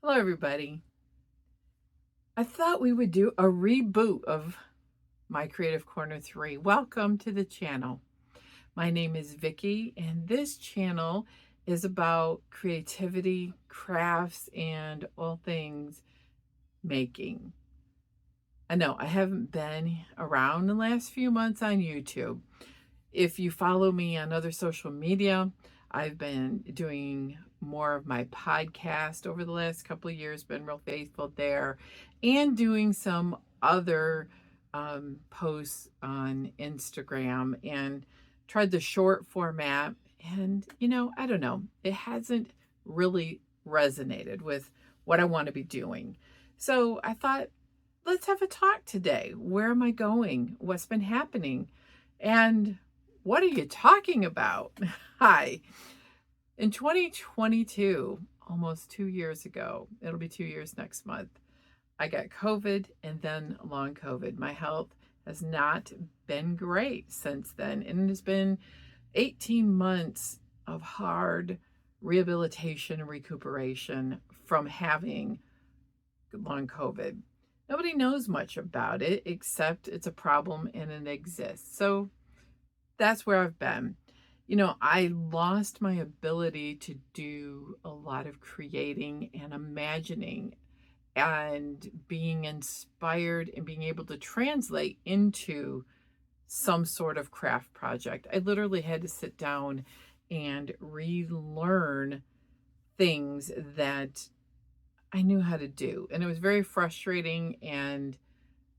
Hello, everybody. I thought we would do a reboot of My Creative Corner 3. Welcome to the channel. My name is Vicki, and this channel is about creativity, crafts, and all things making. I know I haven't been around the last few months on YouTube. If you follow me on other social media, I've been doing more of my podcast over the last couple of years, been real faithful there, and doing some other posts on Instagram and tried the short format. And, I don't know, it hasn't really resonated with what I want to be doing. So I thought, let's have a talk today. Where am I going? What's been happening? And what are you talking about? Hi. In 2022, almost 2 years ago, it'll be 2 years next month, I got COVID and then long COVID. My health has not been great since then. And it has been 18 months of hard rehabilitation and recuperation from having long COVID. Nobody knows much about it except it's a problem and it exists. So that's where I've been. I lost my ability to do a lot of creating and imagining and being inspired and being able to translate into some sort of craft project. I literally had to sit down and relearn things that I knew how to do. And it was very frustrating. And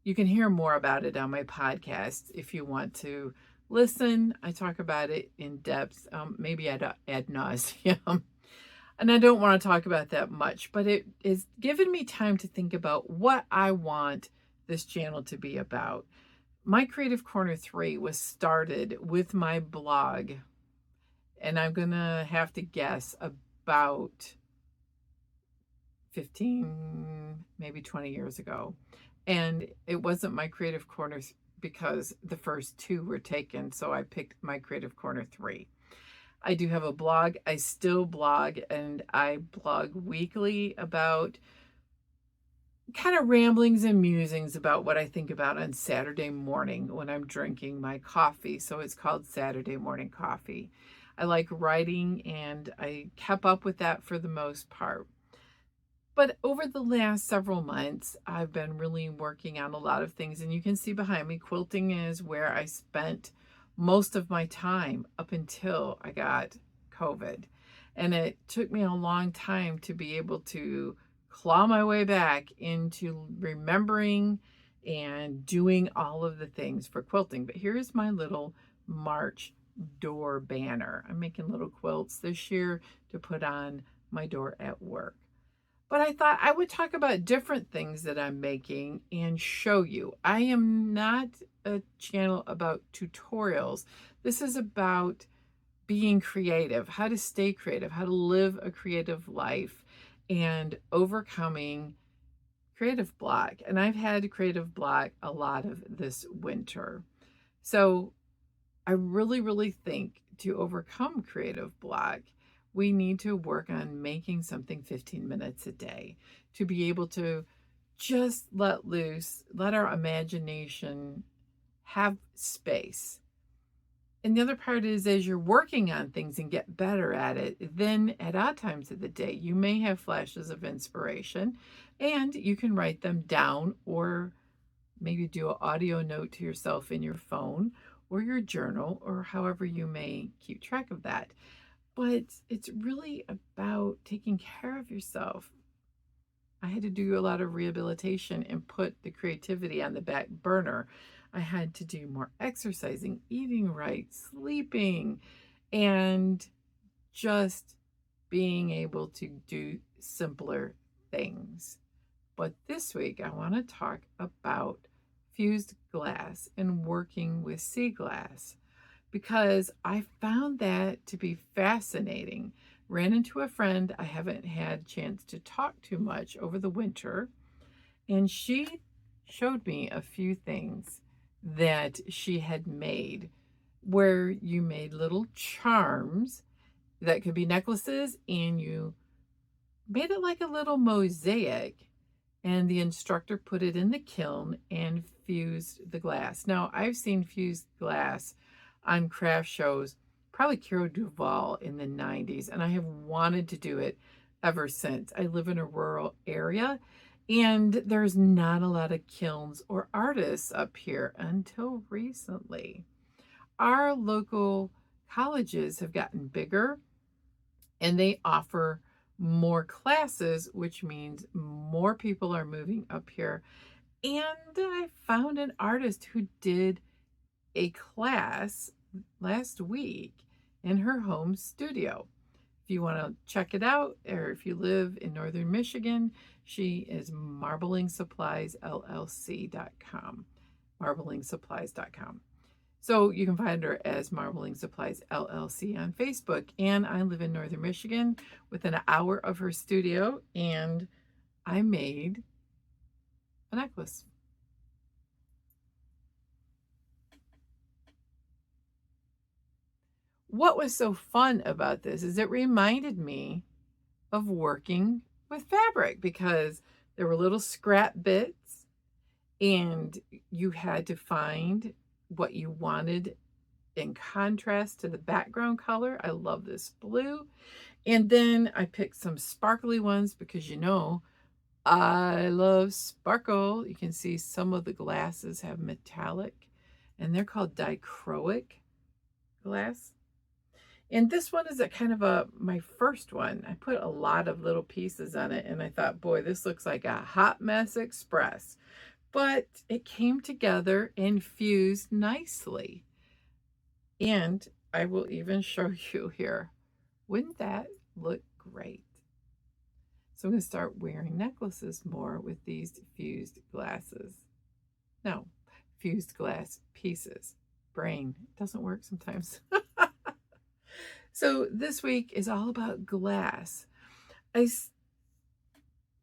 you can hear more about it on my podcast if you want to listen. I talk about it in depth, maybe ad nauseum. And I don't want to talk about that much, but it has given me time to think about what I want this channel to be about. My Creative Corner 3 was started with my blog, and I'm going to have to guess about 15, maybe 20 years ago. And it wasn't My Creative Corners because the first two were taken, so I picked My Creative Corner 3. I do have a blog. I still blog, and I blog weekly about kind of ramblings and musings about what I think about on Saturday morning when I'm drinking my coffee. So it's called Saturday Morning Coffee. I like writing, and I kept up with that for the most part. But over the last several months, I've been really working on a lot of things. And you can see behind me, quilting is where I spent most of my time up until I got COVID. And it took me a long time to be able to claw my way back into remembering and doing all of the things for quilting. But here's my little March door banner. I'm making little quilts this year to put on my door at work. But I thought I would talk about different things that I'm making and show you. I am not a channel about tutorials. This is about being creative, how to stay creative, how to live a creative life, and overcoming creative block. And I've had creative block a lot of this winter. So I really, really think to overcome creative block, we need to work on making something 15 minutes a day to be able to just let loose, let our imagination have space. And the other part is, as you're working on things and get better at it, then at odd times of the day, you may have flashes of inspiration and you can write them down or maybe do an audio note to yourself in your phone or your journal or however you may keep track of that. But it's really about taking care of yourself. I had to do a lot of rehabilitation and put the creativity on the back burner. I had to do more exercising, eating right, sleeping, and just being able to do simpler things. But this week, I want to talk about fused glass and working with sea glass, because I found that to be fascinating. Ran into a friend I haven't had a chance to talk to much over the winter, and she showed me a few things that she had made where you made little charms that could be necklaces, and you made it like a little mosaic, and the instructor put it in the kiln and fused the glass. Now, I've seen fused glass on craft shows, probably Kiro Duval in the 90s, and I have wanted to do it ever since. I live in a rural area, and there's not a lot of kilns or artists up here until recently. Our local colleges have gotten bigger and they offer more classes, which means more people are moving up here. And I found an artist who did a class last week in her home studio. If you want to check it out, or if you live in northern Michigan, she is marblingsuppliesllc.com. Marblingsupplies.com. So you can find her as Marbling Supplies LLC on Facebook. And I live in northern Michigan within an hour of her studio, and I made a necklace. What was so fun about this is it reminded me of working with fabric, because there were little scrap bits and you had to find what you wanted in contrast to the background color. I love this blue. And then I picked some sparkly ones because, you know, I love sparkle. You can see some of the glasses have metallic, and they're called dichroic glass. And this one is a kind of my first one. I put a lot of little pieces on it, and I thought, boy, this looks like a hot mess express. But it came together and fused nicely. And I will even show you here. Wouldn't that look great? So I'm going to start wearing necklaces more with these fused glasses. No, fused glass pieces. Brain doesn't work sometimes. So this week is all about glass. I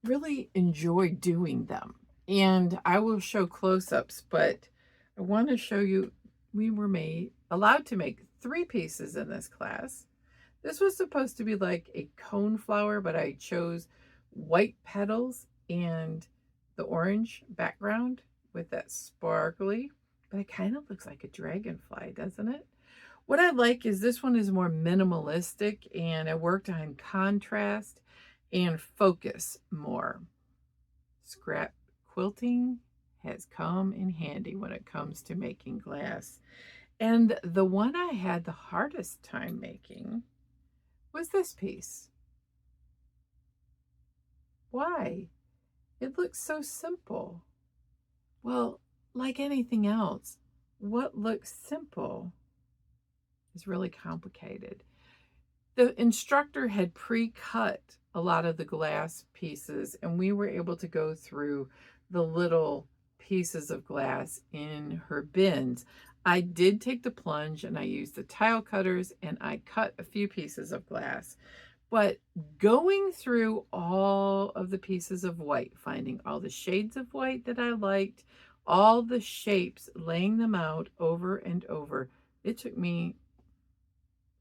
really enjoy doing them, and I will show close-ups, but I want to show you we were allowed to make 3 pieces in this class. This was supposed to be like a cone flower, but I chose white petals and the orange background with that sparkly, but it kind of looks like a dragonfly, doesn't it? What I like is this one is more minimalistic, and I worked on contrast and focus more. Scrap quilting has come in handy when it comes to making glass. And the one I had the hardest time making was this piece. Why? It looks so simple. Well, like anything else, what looks simple is really complicated. The instructor had pre-cut a lot of the glass pieces, and we were able to go through the little pieces of glass in her bins. I did take the plunge and I used the tile cutters and I cut a few pieces of glass. But going through all of the pieces of white, finding all the shades of white that I liked, all the shapes, laying them out over and over, it took me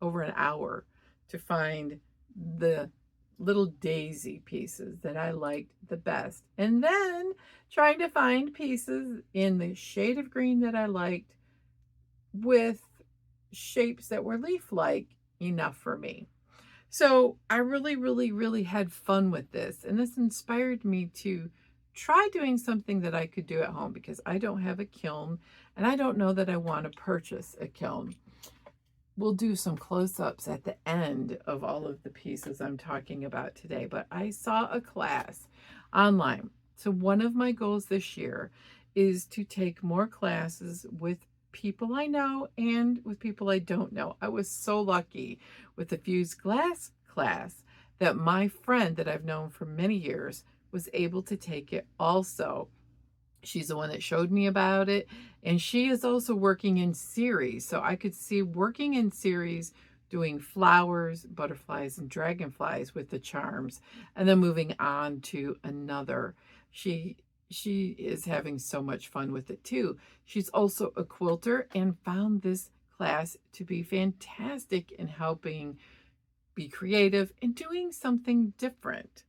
over an hour to find the little daisy pieces that I liked the best. And then trying to find pieces in the shade of green that I liked with shapes that were leaf-like enough for me. So I really had fun with this. And this inspired me to try doing something that I could do at home, because I don't have a kiln and I don't know that I want to purchase a kiln. We'll do some close-ups at the end of all of the pieces I'm talking about today, but I saw a class online. So one of my goals this year is to take more classes with people I know and with people I don't know. I was so lucky with the fused glass class that my friend that I've known for many years was able to take it also. She's the one that showed me about it, and she is also working in series. So I could see working in series, doing flowers, butterflies, and dragonflies with the charms, and then moving on to another. She is having so much fun with it too. She's also a quilter and found this class to be fantastic in helping be creative and doing something different.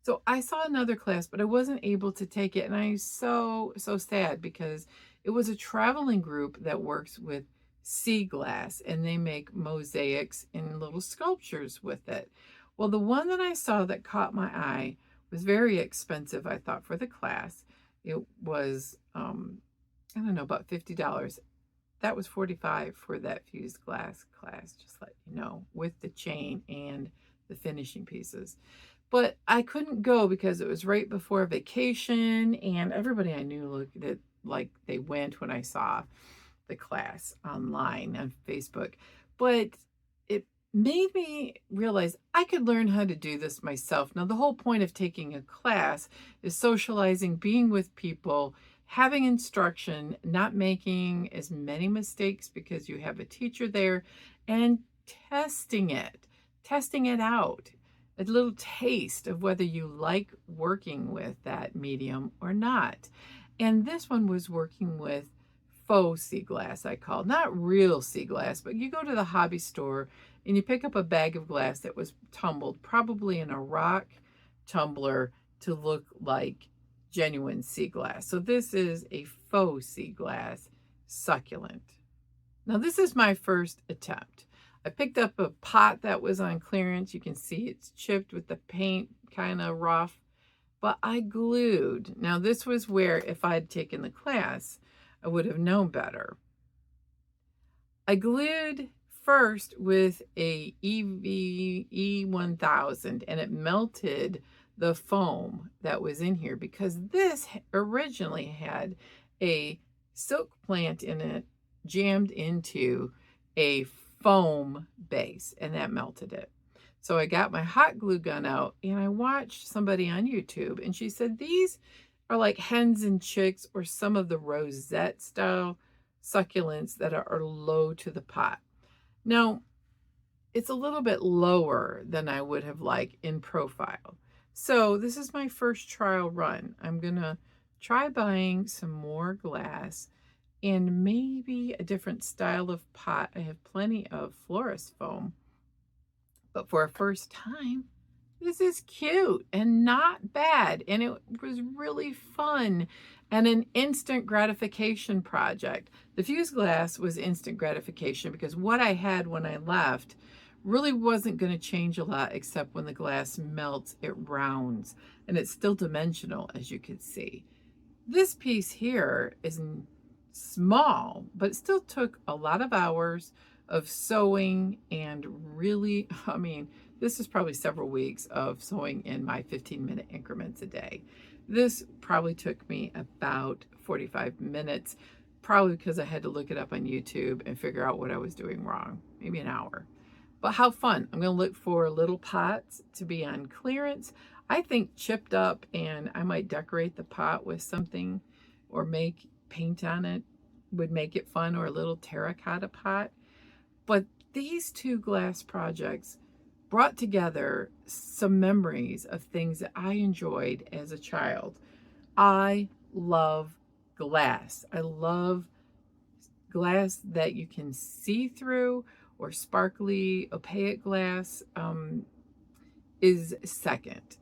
So I saw another class, but I wasn't able to take it. And I'm so sad because it was a traveling group that works with sea glass and they make mosaics and little sculptures with it. Well, the one that I saw that caught my eye was very expensive, I thought, for the class. It was, I don't know, about $50. That was 45 for that fused glass class, just let you know, with the chain and the finishing pieces. But I couldn't go because it was right before vacation and everybody I knew looked at it like they went when I saw the class online on Facebook. But it made me realize I could learn how to do this myself. Now, the whole point of taking a class is socializing, being with people, having instruction, not making as many mistakes because you have a teacher there, and testing it out. A little taste of whether you like working with that medium or not. And this one was working with faux sea glass, I call, not real sea glass, but you go to the hobby store and you pick up a bag of glass that was tumbled, probably in a rock tumbler to look like genuine sea glass. So this is a faux sea glass succulent. Now this is my first attempt. I picked up a pot that was on clearance. You can see it's chipped with the paint, kind of rough, but I glued. Now this was where if I had taken the class, I would have known better. I glued first with a E1000 and it melted the foam that was in here because this originally had a silk plant in it jammed into a foam base and that melted it. So I got my hot glue gun out and I watched somebody on YouTube and she said these are like hens and chicks or some of the rosette style succulents that are low to the pot. Now, it's a little bit lower than I would have liked in profile. So this is my first trial run. I'm going to try buying some more glass and maybe a different style of pot. I have plenty of florist foam, but for a first time, this is cute and not bad. And it was really fun and an instant gratification project. The fused glass was instant gratification because what I had when I left really wasn't going to change a lot except when the glass melts, it rounds and it's still dimensional, as you can see. This piece here is small, but it still took a lot of hours of sewing and really, I mean, this is probably several weeks of sewing in my 15-minute increments a day. This probably took me about 45 minutes, probably because I had to look it up on YouTube and figure out what I was doing wrong, maybe an hour. But how fun. I'm going to look for little pots to be on clearance. I think chipped up, and I might decorate the pot with something or make paint on it would make it fun, or a little terracotta pot. But these two glass projects brought together some memories of things that I enjoyed as a child. I love glass. I love glass that you can see through, or sparkly opaque glass is second.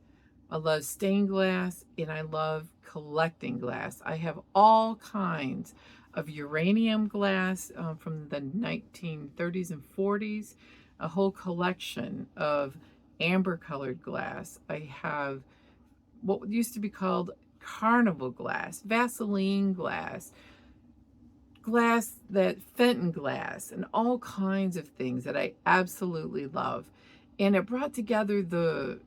I love stained glass and I love collecting glass. I have all kinds of uranium glass from the 1930s and 40s, a whole collection of amber colored glass. I have what used to be called carnival glass, Vaseline glass, glass that Fenton glass, and all kinds of things that I absolutely love. And it brought together the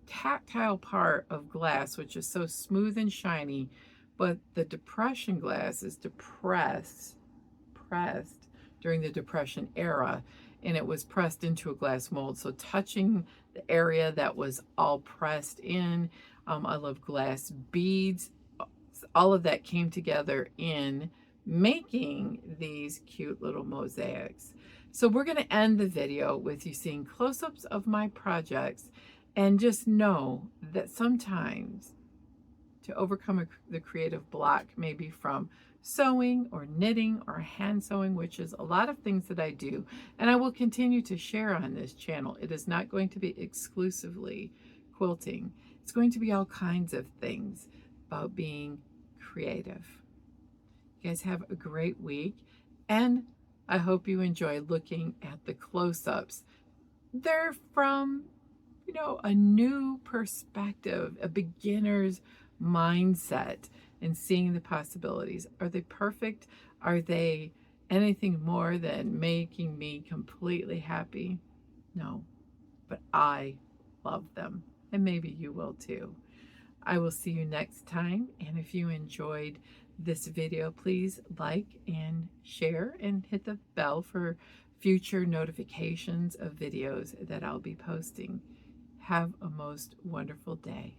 tactile part of glass, which is so smooth and shiny, but the depression glass is pressed during the Depression era, and it was pressed into a glass mold. So touching the area that was all pressed in, I love glass beads. All of that came together in making these cute little mosaics. So we're going to end the video with you seeing close-ups of my projects, and just know that sometimes to overcome the creative block, maybe from sewing or knitting or hand sewing, which is a lot of things that I do, and I will continue to share on this channel. It is not going to be exclusively quilting. It's going to be all kinds of things about being creative. You guys have a great week, and I hope you enjoy looking at the close-ups. They're from, a new perspective, a beginner's mindset, and seeing the possibilities. Are they perfect? Are they anything more than making me completely happy? No, but I love them, and maybe you will too. I will see you next time, and if you enjoyed this video, please like and share and hit the bell for future notifications of videos that I'll be posting. Have a most wonderful day.